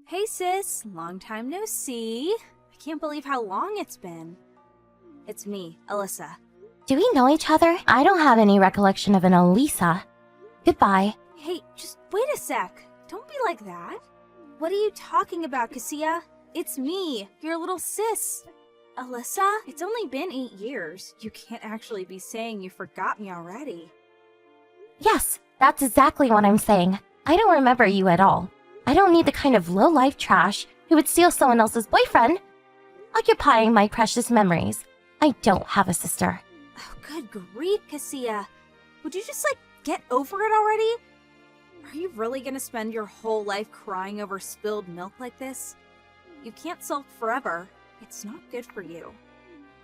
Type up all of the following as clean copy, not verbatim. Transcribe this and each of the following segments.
Hey sis, long time no see. I can't believe how long it's been. It's me, Alyssa. Do we know each other? I don't have any recollection of an Elisa. Goodbye. Hey, just wait a sec. Don't be like that. What are you talking about, Cassia? It's me, your little sis. Alyssa, it's only been 8 years. You can't actually be saying you forgot me already. Yes, that's exactly what I'm saying. I don't remember you at all. I don't need the kind of low-life trash who would steal someone else's boyfriend, occupying my precious memories. I don't have a sister. Oh, good grief, Cassia. Would you just, get over it already? Are you really gonna spend your whole life crying over spilled milk like this? You can't sulk forever. It's not good for you.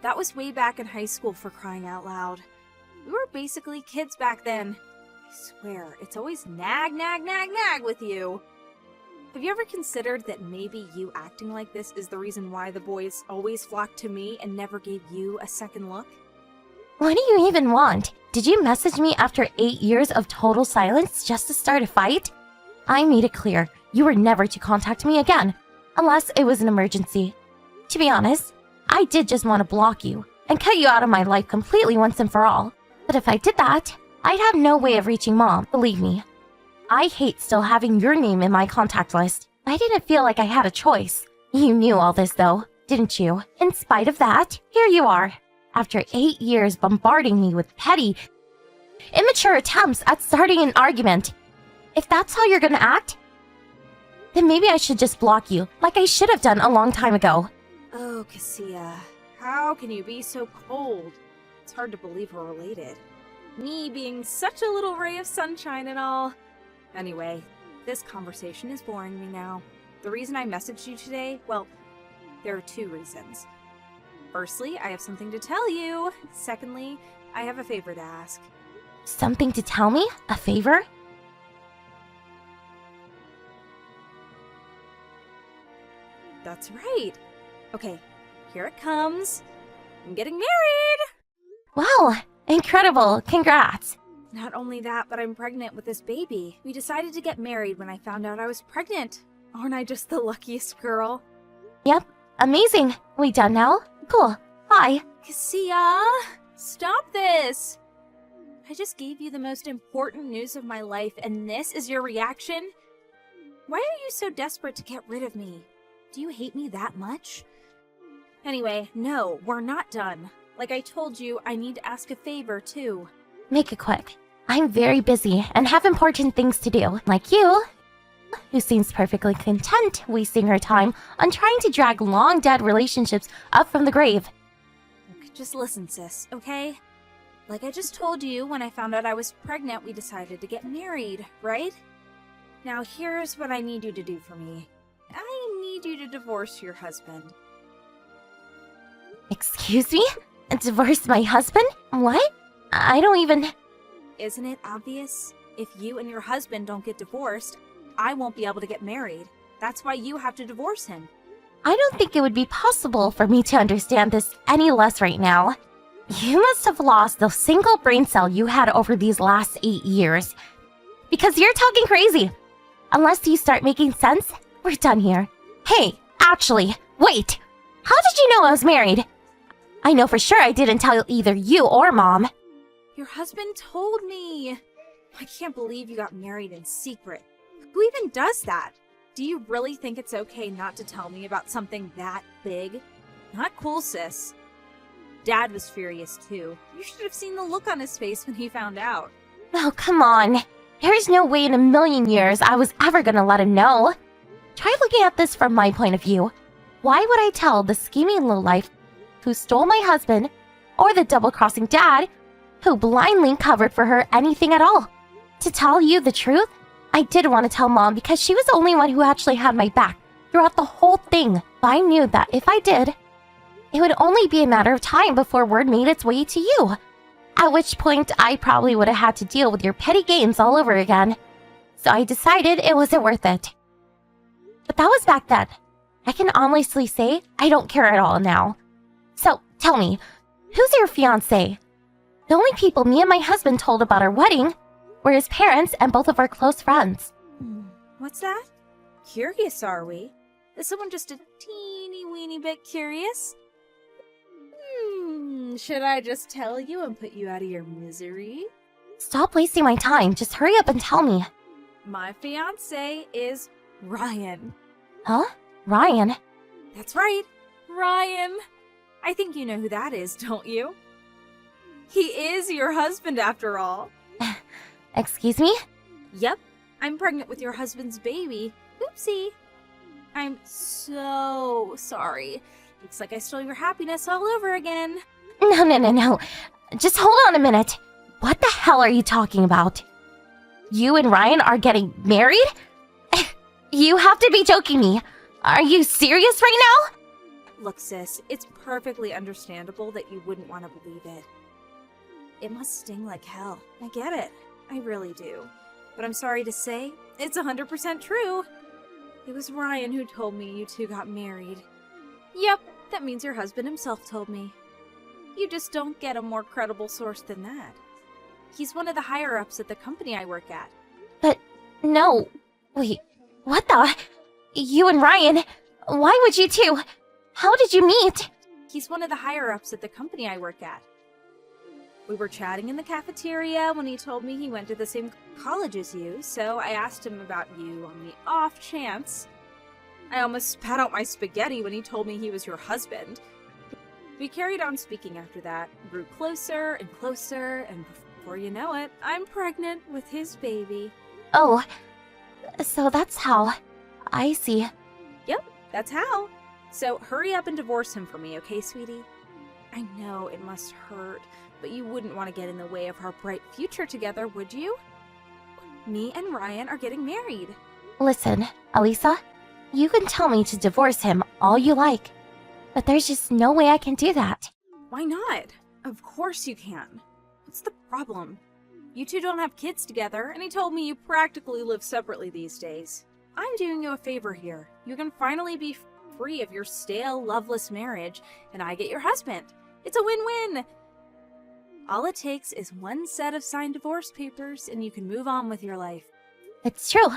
That was way back in high school, for crying out loud. We were basically kids back then. I swear, it's always nag, nag, nag, nag with you. Have you ever considered that maybe you acting like this is the reason why the boys always flocked to me and never gave you a second look? What do you even want? Did you message me after 8 years of total silence just to start a fight? I made it clear you were never to contact me again, unless it was an emergency. To be honest, I did just want to block you and cut you out of my life completely once and for all. But if I did that, I'd have no way of reaching Mom, believe me. I hate still having your name in my contact list. I didn't feel like I had a choice. You knew all this though, didn't you? In spite of that, here you are. After 8 years bombarding me with petty, immature attempts at starting an argument. If that's how you're gonna act, then maybe I should just block you, like I should have done a long time ago. Oh, Cassia, how can you be so cold? It's hard to believe we're related. Me being such a little ray of sunshine and all. Anyway, this conversation is boring me now. The reason I messaged you today, well, there are 2 reasons. Firstly, I have something to tell you. Secondly, I have a favor to ask. Something to tell me? A favor? That's right. Okay, here it comes. I'm getting married! Wow, incredible. Congrats. Not only that, but I'm pregnant with this baby. We decided to get married when I found out I was pregnant. Aren't I just the luckiest girl? Yep, amazing. We done now? Cool. Bye. Cassia, stop this! I just gave you the most important news of my life, and this is your reaction? Why are you so desperate to get rid of me? Do you hate me that much? Anyway, no, we're not done. Like I told you, I need to ask a favor, too. Make it quick. I'm very busy and have important things to do, like you, who seems perfectly content wasting her time on trying to drag long-dead relationships up from the grave. Look, just listen, sis, okay? Like I just told you, when I found out I was pregnant, we decided to get married, right? Now here's what I need you to do for me. I need you to divorce your husband. Excuse me? Divorce my husband? What? I don't even... Isn't it obvious? If you and your husband don't get divorced, I won't be able to get married. That's why you have to divorce him. I don't think it would be possible for me to understand this any less right now. You must have lost the single brain cell you had over these last 8 years. Because you're talking crazy. Unless you start making sense, we're done here. Hey, actually, wait! How did you know I was married? I know for sure I didn't tell either you or Mom. Your husband told me. I can't believe you got married in secret. Who even does that? Do you really think it's okay not to tell me about something that big? Not cool, sis. Dad was furious too. You should have seen the look on his face when he found out. Oh, come on. There's no way in a million years I was ever gonna let him know. Try looking at this from my point of view. Why would I tell the scheming lowlife who stole my husband, or the double-crossing dad who blindly covered for her anything at all? To tell you the truth, I did want to tell Mom because she was the only one who actually had my back throughout the whole thing. But I knew that if I did, it would only be a matter of time before word made its way to you. At which point, I probably would have had to deal with your petty games all over again. So I decided it wasn't worth it. But that was back then. I can honestly say I don't care at all now. So, tell me, who's your fiancé? The only people me and my husband told about our wedding were his parents and both of our close friends. What's that? Curious, are we? Is someone just a teeny weeny bit curious? Should I just tell you and put you out of your misery? Stop wasting my time. Just hurry up and tell me. My fiancé is Ryan. Huh? Ryan? That's right, Ryan. I think you know who that is, don't you? He is your husband after all. Excuse me? Yep, I'm pregnant with your husband's baby. Oopsie. I'm so sorry. Looks like I stole your happiness all over again. No. Just hold on a minute. What the hell are you talking about? You and Ryan are getting married? You have to be joking me. Are you serious right now? Look, sis, it's perfectly understandable that you wouldn't want to believe it. It must sting like hell. I get it. I really do. But I'm sorry to say, it's 100% true. It was Ryan who told me you two got married. Yep, that means your husband himself told me. You just don't get a more credible source than that. He's one of the higher-ups at the company I work at. But, no. Wait, what the? You and Ryan? Why would you two? How did you meet? He's one of the higher-ups at the company I work at. We were chatting in the cafeteria when he told me he went to the same college as you, so I asked him about you on the off chance. I almost spat out my spaghetti when he told me he was your husband. We carried on speaking after that, grew closer and closer, and before you know it, I'm pregnant with his baby. Oh, so that's how. I see. Yep, that's how. So hurry up and divorce him for me, okay, sweetie? I know it must hurt, but you wouldn't want to get in the way of our bright future together, would you? Me and Ryan are getting married. Listen, Elisa, you can tell me to divorce him all you like, but there's just no way I can do that. Why not? Of course you can. What's the problem? You two don't have kids together, and he told me you practically live separately these days. I'm doing you a favor here. You can finally be free of your stale, loveless marriage, and I get your husband. It's a win-win! All it takes is one set of signed divorce papers, and you can move on with your life. It's true.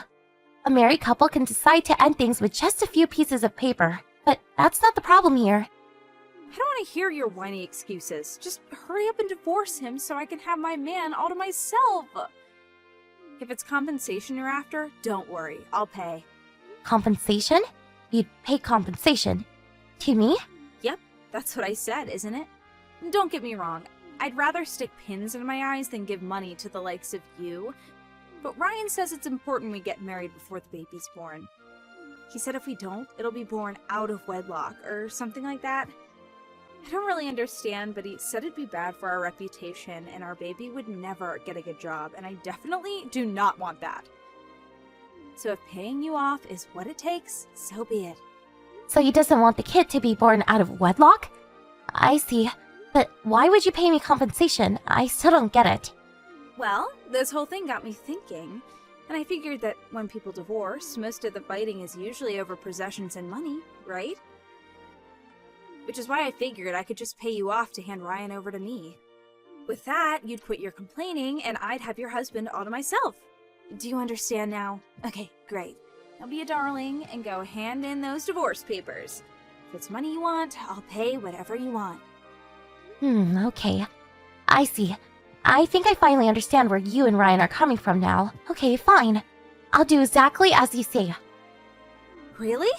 A married couple can decide to end things with just a few pieces of paper, but that's not the problem here. I don't want to hear your whiny excuses. Just hurry up and divorce him so I can have my man all to myself. If it's compensation you're after, don't worry. I'll pay. Compensation? You'd pay compensation. To me? Yep, that's what I said, isn't it? Don't get me wrong. I'd rather stick pins in my eyes than give money to the likes of you. But Ryan says it's important we get married before the baby's born. He said if we don't, it'll be born out of wedlock or something like that. I don't really understand, but he said it'd be bad for our reputation and our baby would never get a good job, and I definitely do not want that. So if paying you off is what it takes, so be it. So he doesn't want the kid to be born out of wedlock? I see. But why would you pay me compensation? I still don't get it. Well, this whole thing got me thinking, and I figured that when people divorce, most of the fighting is usually over possessions and money, right? Which is why I figured I could just pay you off to hand Ryan over to me. With that, you'd quit your complaining, and I'd have your husband all to myself. Do you understand now? Okay, great. Now be a darling and go hand in those divorce papers. If it's money you want, I'll pay whatever you want. Okay. I see. I think I finally understand where you and Ryan are coming from now. Okay, fine. I'll do exactly as you say. Really?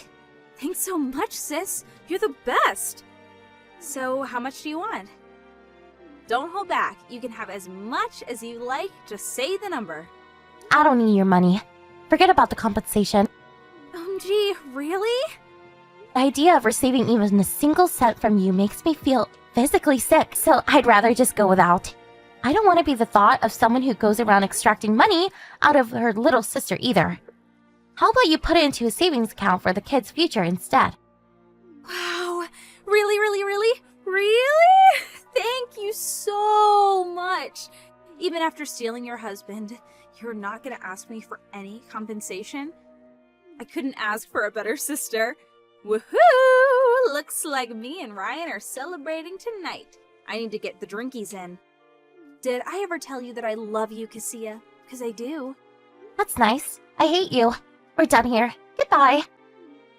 Thanks so much, sis. You're the best. So, how much do you want? Don't hold back. You can have as much as you like. Just say the number. I don't need your money. Forget about the compensation. Gee, really? The idea of receiving even a single cent from you makes me feel physically sick, so I'd rather just go without. I don't want to be the thought of someone who goes around extracting money out of her little sister either. How about you put it into a savings account for the kid's future instead? Wow. Really? Thank you so much. Even after stealing your husband, you're not going to ask me for any compensation? I couldn't ask for a better sister. Woohoo! Looks like me and Ryan are celebrating tonight. I need to get the drinkies in. Did I ever tell you that I love you, Cassia? Because I do. That's nice. I hate you. We're done here. Goodbye.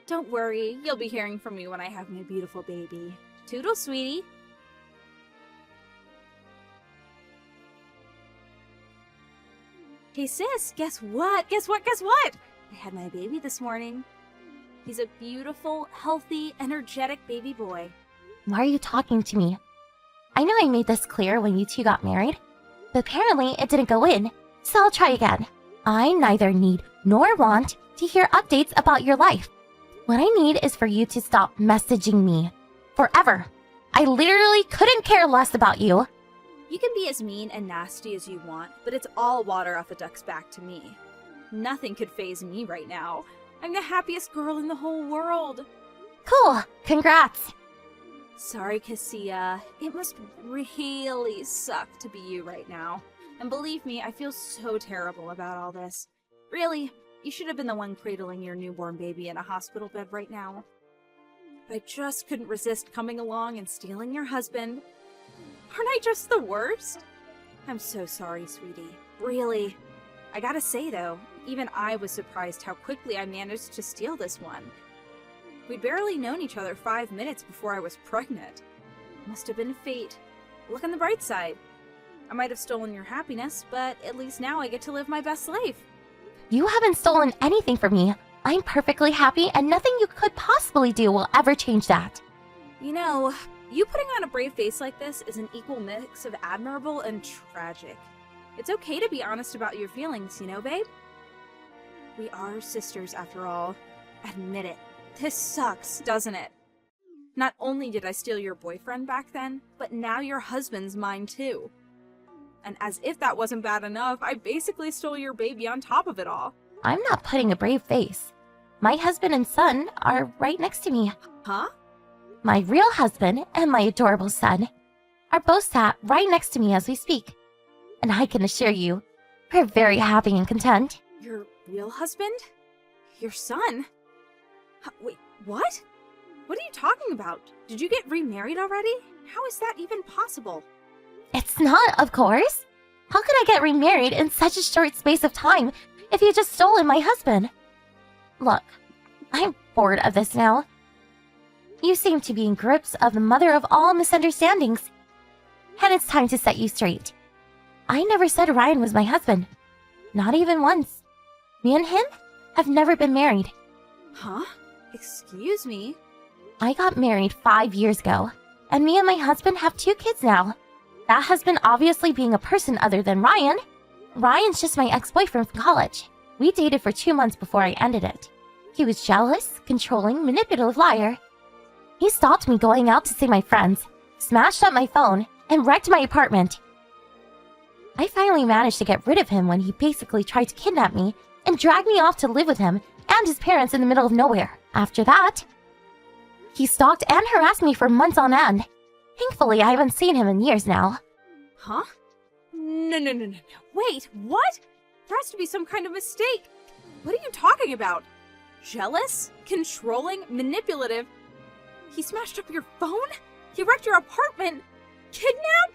Don't worry, you'll be hearing from me when I have my beautiful baby. Toodles, sweetie. Hey sis, guess what? Guess what? I had my baby this morning. He's a beautiful, healthy, energetic baby boy. Why are you talking to me? I know I made this clear when you two got married, but apparently it didn't go in, so I'll try again. I neither need nor want to hear updates about your life. What I need is for you to stop messaging me. Forever. I literally couldn't care less about you. You can be as mean and nasty as you want, but it's all water off a duck's back to me. Nothing could faze me right now. I'm the happiest girl in the whole world. Cool. Congrats. Sorry, Cassia. It must really suck to be you right now. And believe me, I feel so terrible about all this. Really, you should have been the one cradling your newborn baby in a hospital bed right now. I just couldn't resist coming along and stealing your husband. Aren't I just the worst? I'm so sorry, sweetie. Really. I gotta say, though, even I was surprised how quickly I managed to steal this one. We'd barely known each other 5 minutes before I was pregnant. Must have been fate. Look on the bright side. I might have stolen your happiness, but at least now I get to live my best life. You haven't stolen anything from me. I'm perfectly happy and nothing you could possibly do will ever change that. You know, you putting on a brave face like this is an equal mix of admirable and tragic. It's okay to be honest about your feelings, you know, babe? We are sisters after all. Admit it. This sucks, doesn't it? Not only did I steal your boyfriend back then, but now your husband's mine too. And as if that wasn't bad enough, I basically stole your baby on top of it all. I'm not putting a brave face. My husband and son are right next to me. Huh? My real husband and my adorable son are both sat right next to me as we speak. And I can assure you, we're very happy and content. Your real husband? Your son? Wait, what? What are you talking about? Did you get remarried already? How is that even possible? It's not, of course. How could I get remarried in such a short space of time if you just stolen my husband? Look, I'm bored of this now. You seem to be in grips of the mother of all misunderstandings. And it's time to set you straight. I never said Ryan was my husband. Not even once. Me and him have never been married. Huh? Excuse me? I got married 5 years ago, and me and my husband have 2 kids now. That husband obviously being a person other than Ryan. Ryan's just my ex-boyfriend from college. We dated for 2 months before I ended it. He was jealous, controlling, manipulative liar. He stopped me going out to see my friends, smashed up my phone, and wrecked my apartment. I finally managed to get rid of him when he basically tried to kidnap me and drag me off to live with him and his parents in the middle of nowhere. After that, he stalked and harassed me for months on end. Thankfully, I haven't seen him in years now. Huh? No. Wait, what? There has to be some kind of mistake. What are you talking about? Jealous? Controlling? Manipulative? He smashed up your phone? He wrecked your apartment? Kidnapped?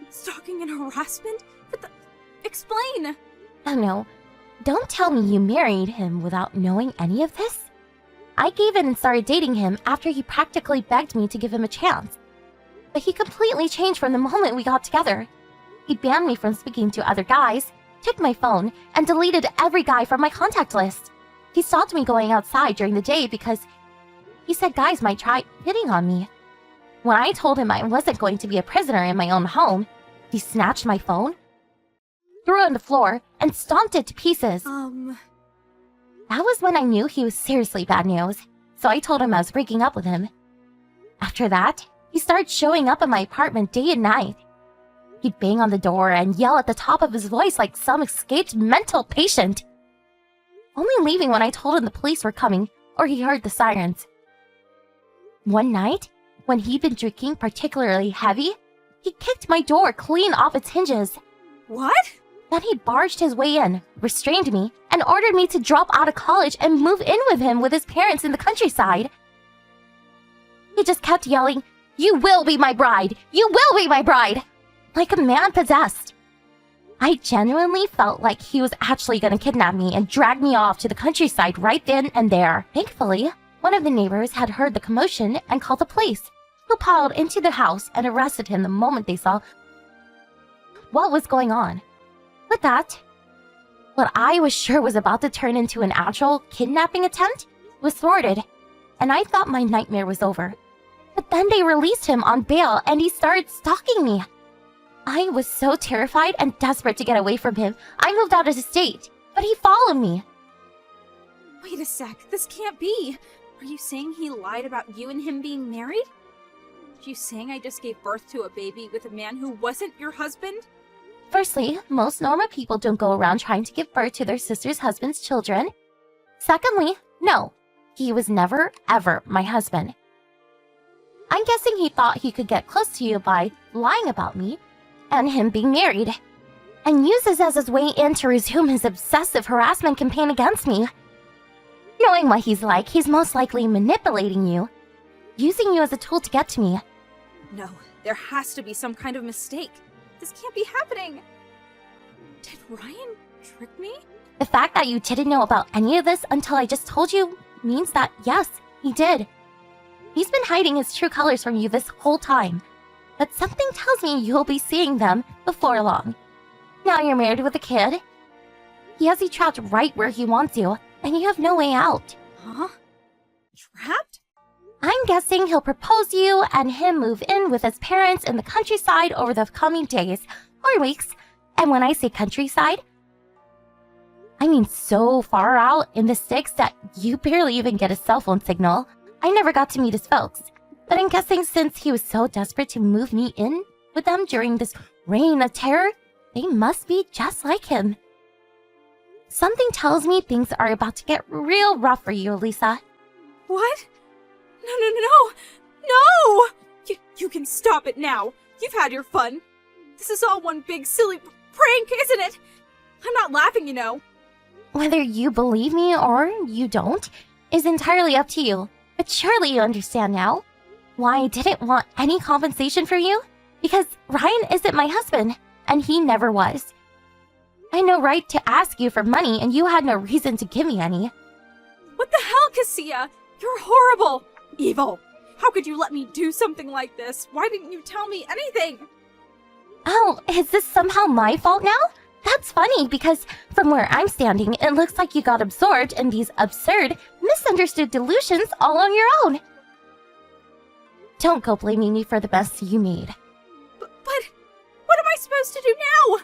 Stalking and harassment? Explain! Oh no, don't tell me you married him without knowing any of this. I gave in and started dating him after he practically begged me to give him a chance. But he completely changed from the moment we got together. He banned me from speaking to other guys, took my phone, and deleted every guy from my contact list. He stopped me going outside during the day because he said guys might try hitting on me. When I told him I wasn't going to be a prisoner in my own home, he snatched my phone, threw it on the floor, and stomped it to pieces. That was when I knew he was seriously bad news, so I told him I was breaking up with him. After that, he started showing up at my apartment day and night. He'd bang on the door and yell at the top of his voice like some escaped mental patient. Only leaving when I told him the police were coming or he heard the sirens. One night, when he'd been drinking particularly heavy, he kicked my door clean off its hinges. What? Then he barged his way in, restrained me, and ordered me to drop out of college and move in with him with his parents in the countryside. He just kept yelling, "You will be my bride! You will be my bride!" like a man possessed. I genuinely felt like he was actually going to kidnap me and drag me off to the countryside right then and there. Thankfully, one of the neighbors had heard the commotion and called the police, who piled into the house and arrested him the moment they saw what was going on. With that, what I was sure was about to turn into an actual kidnapping attempt was thwarted, and I thought my nightmare was over. But then they released him on bail and he started stalking me. I was so terrified and desperate to get away from him, I moved out of the state, but he followed me. Wait a sec, this can't be. Are you saying he lied about you and him being married? Are you saying I just gave birth to a baby with a man who wasn't your husband? Firstly, most normal people don't go around trying to give birth to their sister's husband's children. Secondly, no, he was never, ever my husband. I'm guessing he thought he could get close to you by lying about me and him being married, and use this as his way in to resume his obsessive harassment campaign against me. Knowing what he's like, he's most likely manipulating you, using you as a tool to get to me. No, there has to be some kind of mistake. This can't be happening. Did Ryan trick me? The fact that you didn't know about any of this until I just told you means that, yes, he did. He's been hiding his true colors from you this whole time, but something tells me you'll be seeing them before long. Now you're married with a kid. He has you trapped right where he wants you, and you have no way out. Huh? Trapped? I'm guessing he'll propose you and him move in with his parents in the countryside over the coming days or weeks. And when I say countryside, I mean so far out in the sticks that you barely even get a cell phone signal. I never got to meet his folks, but I'm guessing since he was so desperate to move me in with them during this reign of terror, they must be just like him. Something tells me things are about to get real rough for you, Lisa. What? No! You can stop it now. You've had your fun. This is all one big silly prank, isn't it? I'm not laughing, you know. Whether you believe me or you don't is entirely up to you. But surely you understand now why I didn't want any compensation for you? Because Ryan isn't my husband, and he never was. I had no right to ask you for money, and you had no reason to give me any. What the hell, Cassia? You're horrible! Evil! How could you let me do something like this? Why didn't you tell me anything? Oh, is this somehow my fault now? That's funny, because from where I'm standing, it looks like you got absorbed in these absurd, misunderstood delusions all on your own. Don't go blaming me for the mess you made. But what am I supposed to do now?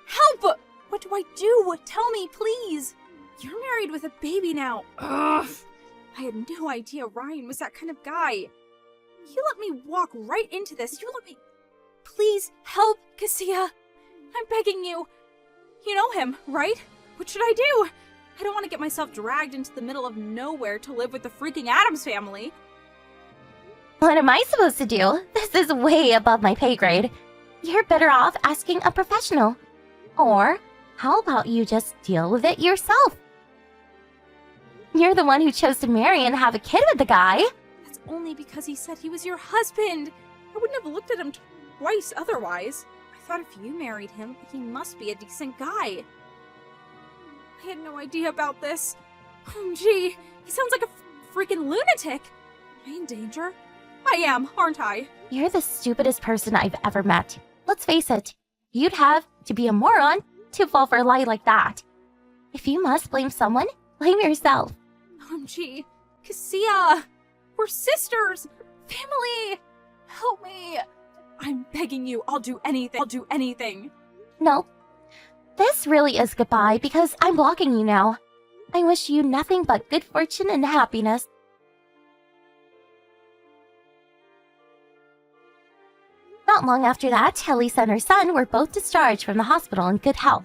Help! What do I do? Tell me, please. You're married with a baby now. Ugh. I had no idea Ryan was that kind of guy. You let me walk right into this. You let me... Please help, Cassia. I'm begging you. You know him, right? What should I do? I don't want to get myself dragged into the middle of nowhere to live with the freaking Addams family. What am I supposed to do? This is way above my pay grade. You're better off asking a professional. Or, how about you just deal with it yourself? You're the one who chose to marry and have a kid with the guy. That's only because he said he was your husband. I wouldn't have looked at him twice otherwise. I thought if you married him, he must be a decent guy. I had no idea about this. OMG, he sounds like a freaking lunatic. Am I in danger? I am, aren't I? You're the stupidest person I've ever met. Let's face it, you'd have to be a moron to fall for a lie like that. If you must blame someone, blame yourself. OMG, Cassia, we're sisters, family, help me. I'm begging you, I'll do anything. No, this really is goodbye because I'm blocking you now. I wish you nothing but good fortune and happiness. Not long after that, Elisa and her son were both discharged from the hospital in good health.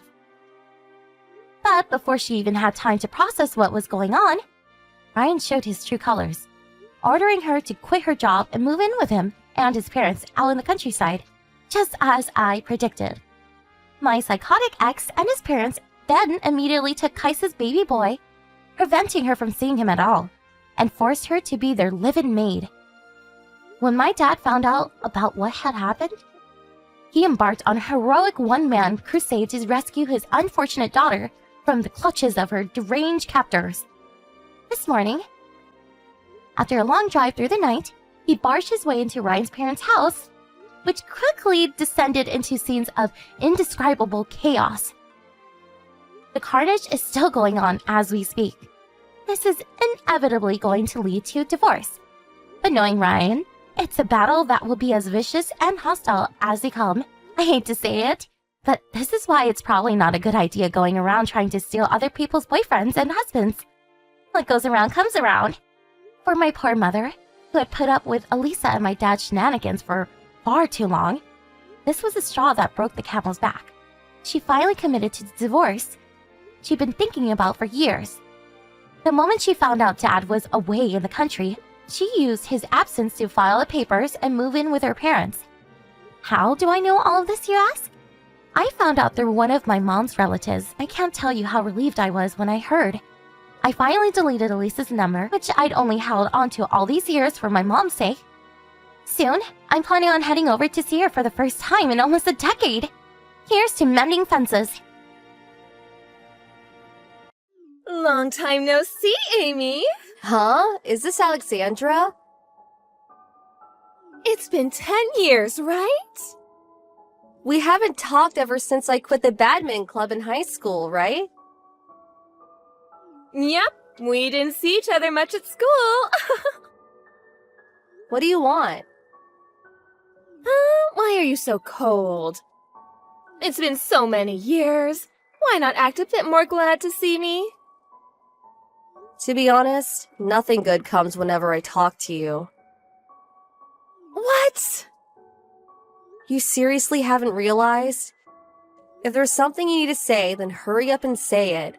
But before she even had time to process what was going on, Ryan showed his true colors, ordering her to quit her job and move in with him and his parents out in the countryside, just as I predicted. My psychotic ex and his parents then immediately took Kaisa's baby boy, preventing her from seeing him at all, and forced her to be their live-in maid. When my dad found out about what had happened, he embarked on a heroic one-man crusade to rescue his unfortunate daughter from the clutches of her deranged captors. This morning, after a long drive through the night, he barged his way into Ryan's parents' house, which quickly descended into scenes of indescribable chaos. The carnage is still going on as we speak. This is inevitably going to lead to divorce. But knowing Ryan, it's a battle that will be as vicious and hostile as they come. I hate to say it, but this is why it's probably not a good idea going around trying to steal other people's boyfriends and husbands. What goes around comes around. For my poor mother, who had put up with Elisa and my dad's shenanigans for far too long, this was the straw that broke the camel's back. She finally committed to the divorce she'd been thinking about for years. The moment she found out Dad was away in the country, she used his absence to file the papers and move in with her parents. How do I know all of this, you ask? I found out through one of my mom's relatives. I can't tell you how relieved I was when I heard. I finally deleted Elisa's number, which I'd only held onto all these years for my mom's sake. Soon, I'm planning on heading over to see her for the first time in almost a decade. Here's to mending fences. Long time no see, Amy. Huh? Is this Alexandra? It's been 10 years, right? We haven't talked ever since I quit the badminton club in high school, right? Yep, we didn't see each other much at school. What do you want? Why are you so cold? It's been so many years. Why not act a bit more glad to see me? To be honest, nothing good comes whenever I talk to you. What? You seriously haven't realized? If there's something you need to say, then hurry up and say it.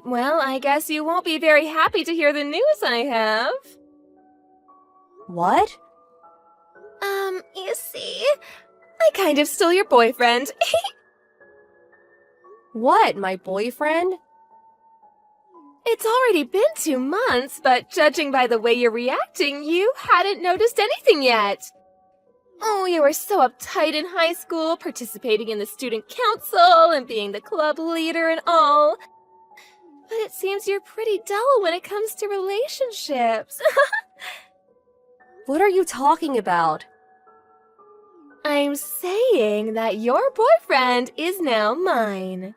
Well, I guess you won't be very happy to hear the news I have. What? You see, I kind of stole your boyfriend. What, my boyfriend? It's already been 2 months, but judging by the way you're reacting, you hadn't noticed anything yet. Oh, you were so uptight in high school, participating in the student council and being the club leader and all. But it seems you're pretty dull when it comes to relationships. What are you talking about? I'm saying that your boyfriend is now mine.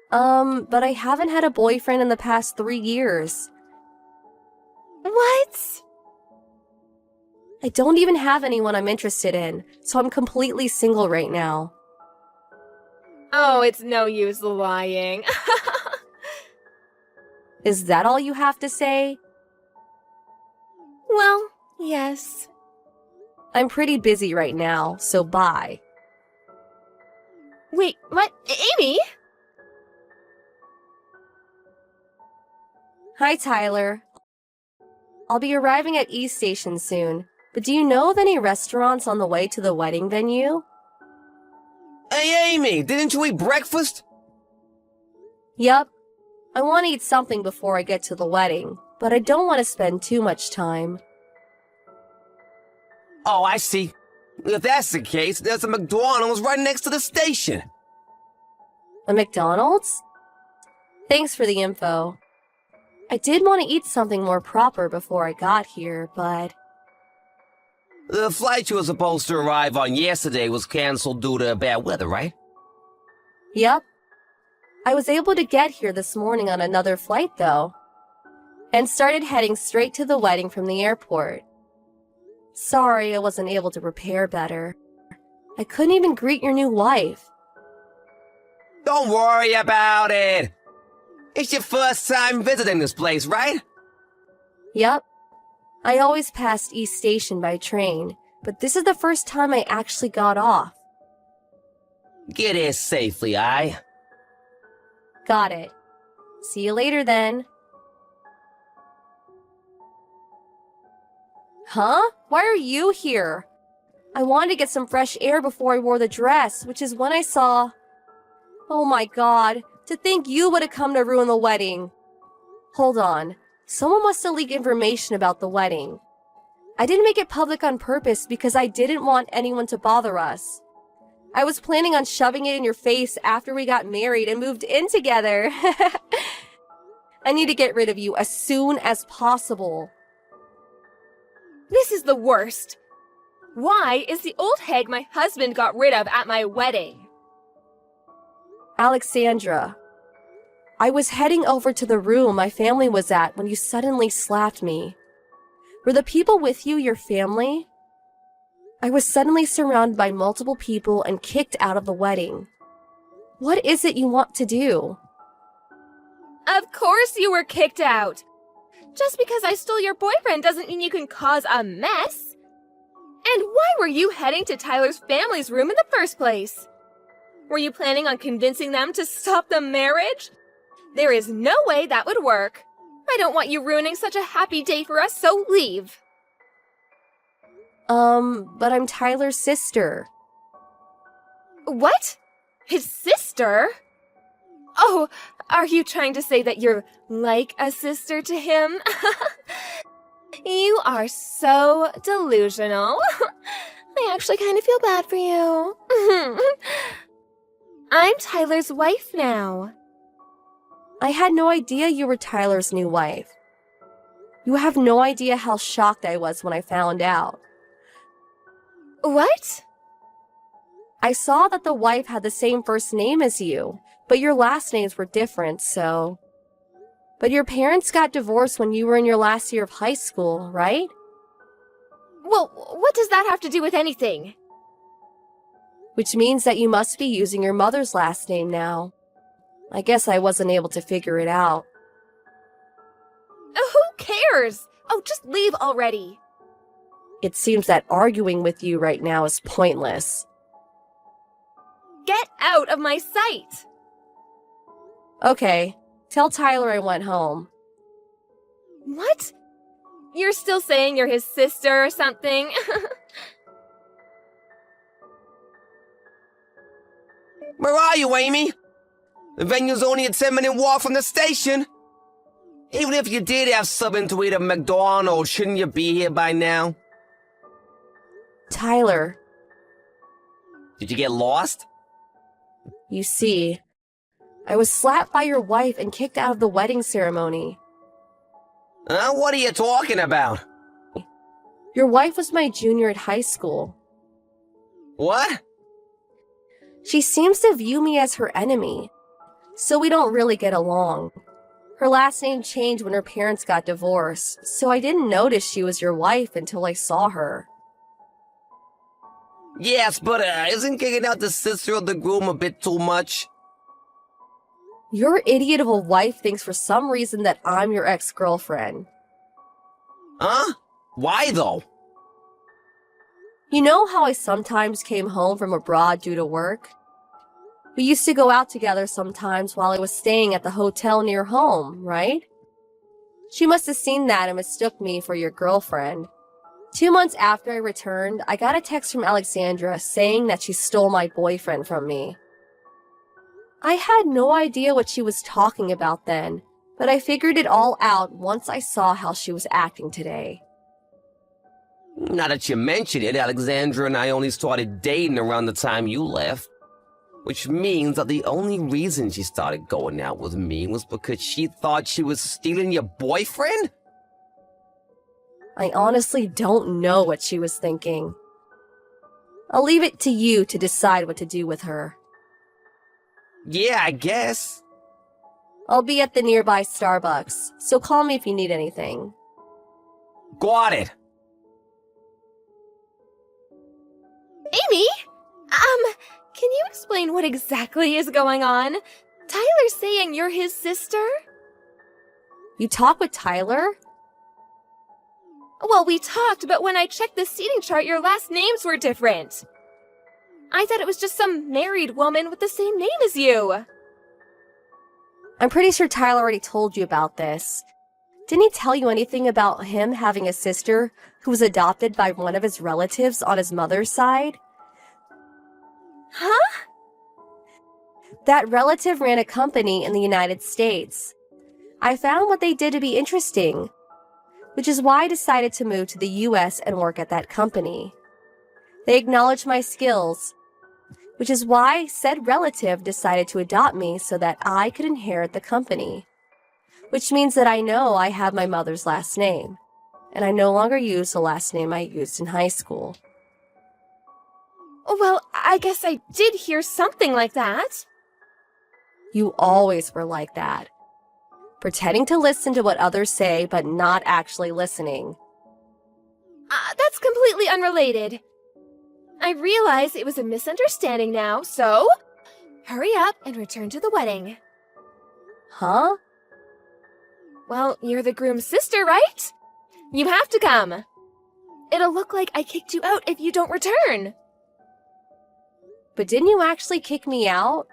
But I haven't had a boyfriend in the past 3 years. What? I don't even have anyone I'm interested in, so I'm completely single right now. Oh, it's no use lying. Is that all you have to say? Well, yes. I'm pretty busy right now, so bye. Wait, what? Amy? Hi, Tyler. I'll be arriving at East Station soon, but do you know of any restaurants on the way to the wedding venue? Hey, Amy, didn't you eat breakfast? Yup. I want to eat something before I get to the wedding, but I don't want to spend too much time. Oh, I see. If that's the case, there's a McDonald's right next to the station. A McDonald's? Thanks for the info. I did want to eat something more proper before I got here, but... The flight you were supposed to arrive on yesterday was canceled due to bad weather, right? Yup. I was able to get here this morning on another flight, though, and started heading straight to the wedding from the airport. Sorry I wasn't able to prepare better. I couldn't even greet your new wife. Don't worry about it. It's your first time visiting this place, right? Yup. I always passed East Station by train, but this is the first time I actually got off. Get here safely, aye? Got it. See you later then. Huh? Why are you here? I wanted to get some fresh air before I wore the dress, which is when I saw... Oh my god, to think you would have come to ruin the wedding. Hold on, someone must have leaked information about the wedding. I didn't make it public on purpose because I didn't want anyone to bother us. I was planning on shoving it in your face after we got married and moved in together. I need to get rid of you as soon as possible. This is the worst. Why is the old hag my husband got rid of at my wedding? Alexandra, I was heading over to the room my family was at when you suddenly slapped me. Were the people with you your family? I was suddenly surrounded by multiple people and kicked out of the wedding. What is it you want to do? Of course you were kicked out. Just because I stole your boyfriend doesn't mean you can cause a mess. And why were you heading to Tyler's family's room in the first place? Were you planning on convincing them to stop the marriage? There is no way that would work. I don't want you ruining such a happy day for us, so leave. But I'm Tyler's sister. What? His sister? Oh, are you trying to say that you're like a sister to him? You are so delusional. I actually kind of feel bad for you. I'm Tyler's wife now. I had no idea you were Tyler's new wife. You have no idea how shocked I was when I found out. What? I saw that the wife had the same first name as you, but your last names were different, so... But your parents got divorced when you were in your last year of high school, right? Well, what does that have to do with anything? Which means that you must be using your mother's last name now. I guess I wasn't able to figure it out. Who cares? Oh, just leave already. It seems that arguing with you right now is pointless. Get out of my sight! Okay, tell Tyler I went home. What? You're still saying you're his sister or something? Where are you, Amy? The venue's only a 10-minute walk from the station. Even if you did have something to eat at McDonald's, shouldn't you be here by now? Tyler, Did you get lost? you see, I was slapped by your wife and kicked out of the wedding ceremony. What are you talking about? Your wife was my junior at high school. What? She seems to view me as her enemy, so we don't really get along. Her last name changed when her parents got divorced, so I didn't notice she was your wife until I saw her. Yes, but isn't kicking out the sister of the groom a bit too much? Your idiot of a wife thinks for some reason that I'm your ex-girlfriend. Huh? Why though? You know how I sometimes came home from abroad due to work? We used to go out together sometimes while I was staying at the hotel near home, right? She must have seen that and mistook me for your girlfriend. 2 months after I returned, I got a text from Alexandra saying that she stole my boyfriend from me. I had no idea what she was talking about then, but I figured it all out once I saw how she was acting today. Now that you mention it, Alexandra and I only started dating around the time you left. Which means that the only reason she started going out with me was because she thought she was stealing your boyfriend? I honestly don't know what she was thinking. I'll leave it to you to decide what to do with her. Yeah, I guess. I'll be at the nearby Starbucks, so call me if you need anything. Got it. Amy? Can you explain what exactly is going on? Tyler's saying you're his sister? You talk with Tyler? Well, we talked, but when I checked the seating chart, your last names were different. I thought it was just some married woman with the same name as you. I'm pretty sure Tyler already told you about this. Didn't he tell you anything about him having a sister who was adopted by one of his relatives on his mother's side? Huh? That relative ran a company in the United States. I found what they did to be interesting. which is why I decided to move to the US and work at that company. They acknowledged my skills, which is why said relative decided to adopt me so that I could inherit the company, which means that I know I have my mother's last name, and I no longer use the last name I used in high school. Well, I guess I did hear something like that. You always were like that, pretending to listen to what others say but not actually listening. That's completely unrelated. I realize it was a misunderstanding now, so hurry up and return to the wedding. Huh? Well, you're the groom's sister, right? You have to come. It'll look like I kicked you out if you don't return. But didn't you actually kick me out?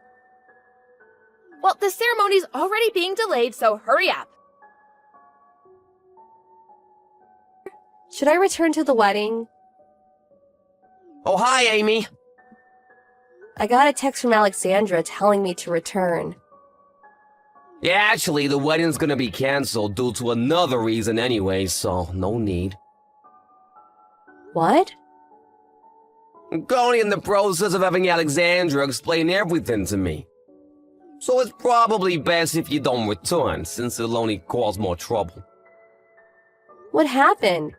Well, the ceremony's already being delayed, so hurry up. Should I return to the wedding? Oh, hi, Amy. I got a text from Alexandra telling me to return. Yeah, actually, the wedding's gonna be canceled due to another reason anyway, so no need. What? I'm currently in the process of having Alexandra explain everything to me. So it's probably best if you don't return, since it'll only cause more trouble. What happened?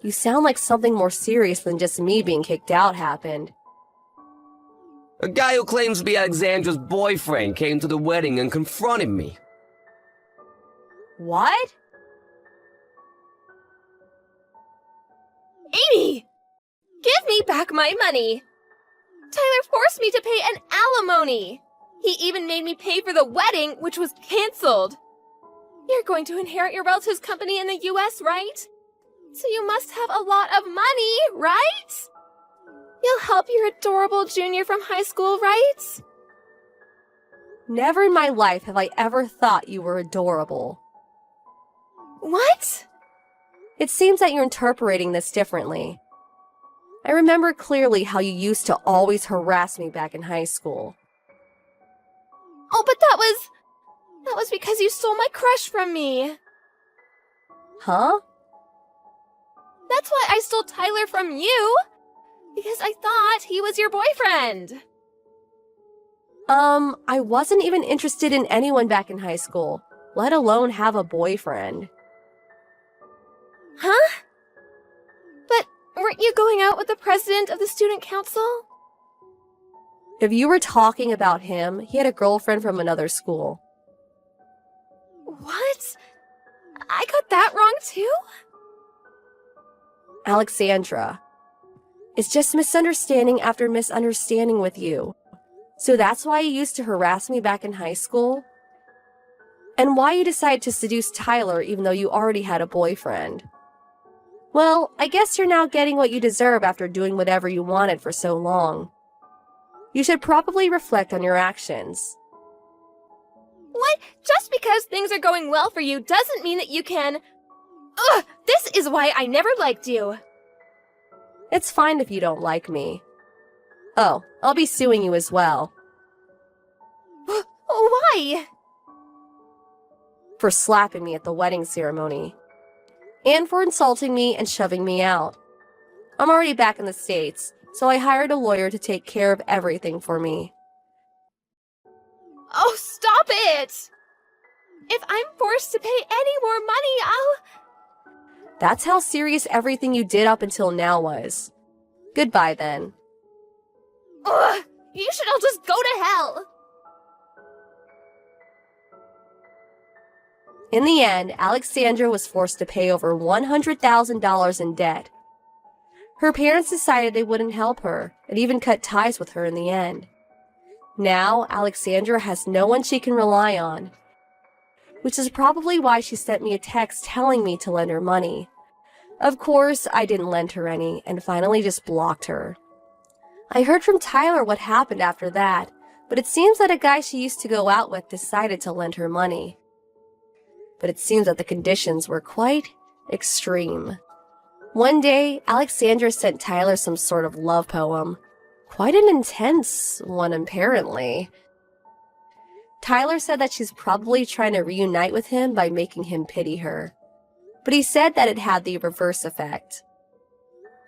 You sound like something more serious than just me being kicked out happened. A guy who claims to be Alexandra's boyfriend came to the wedding and confronted me. What? Amy! Give me back my money! Tyler forced me to pay an alimony! He even made me pay for the wedding, which was canceled. You're going to inherit your relative's company in the US, right? So you must have a lot of money, right? You'll help your adorable junior from high school, right? Never in my life have I ever thought you were adorable. What? It seems that you're interpreting this differently. I remember clearly how you used to always harass me back in high school. Oh, but that was because you stole my crush from me. Huh? That's why I stole Tyler from you. Because I thought he was your boyfriend. I wasn't even interested in anyone back in high school, let alone have a boyfriend. Huh? But weren't you going out with the president of the student council? If you were talking about him, he had a girlfriend from another school. What? I got that wrong too? Alexandra. It's just misunderstanding after misunderstanding with you. So that's why you used to harass me back in high school? And why you decided to seduce Tyler even though you already had a boyfriend? Well, I guess you're now getting what you deserve after doing whatever you wanted for so long. You should probably reflect on your actions. What? Just because things are going well for you doesn't mean that you can... Ugh! This is why I never liked you. It's fine if you don't like me. Oh, I'll be suing you as well. Why? For slapping me at the wedding ceremony. And for insulting me and shoving me out. I'm already back in the States, so I hired a lawyer to take care of everything for me. Oh, stop it! If I'm forced to pay any more money, That's how serious everything you did up until now was. Goodbye then. Ugh! You should all just go to hell! In the end, Alexandra was forced to pay over $100,000 in debt. Her parents decided they wouldn't help her, and even cut ties with her in the end. Now, Alexandra has no one she can rely on, which is probably why she sent me a text telling me to lend her money. Of course, I didn't lend her any, and finally just blocked her. I heard from Tyler what happened after that, but it seems that a guy she used to go out with decided to lend her money. But it seems that the conditions were quite extreme. One day, Alexandra sent Tyler some sort of love poem. Quite an intense one, apparently. Tyler said that she's probably trying to reunite with him by making him pity her. but he said that it had the reverse effect.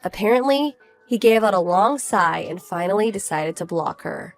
Apparently, he gave out a long sigh and finally decided to block her.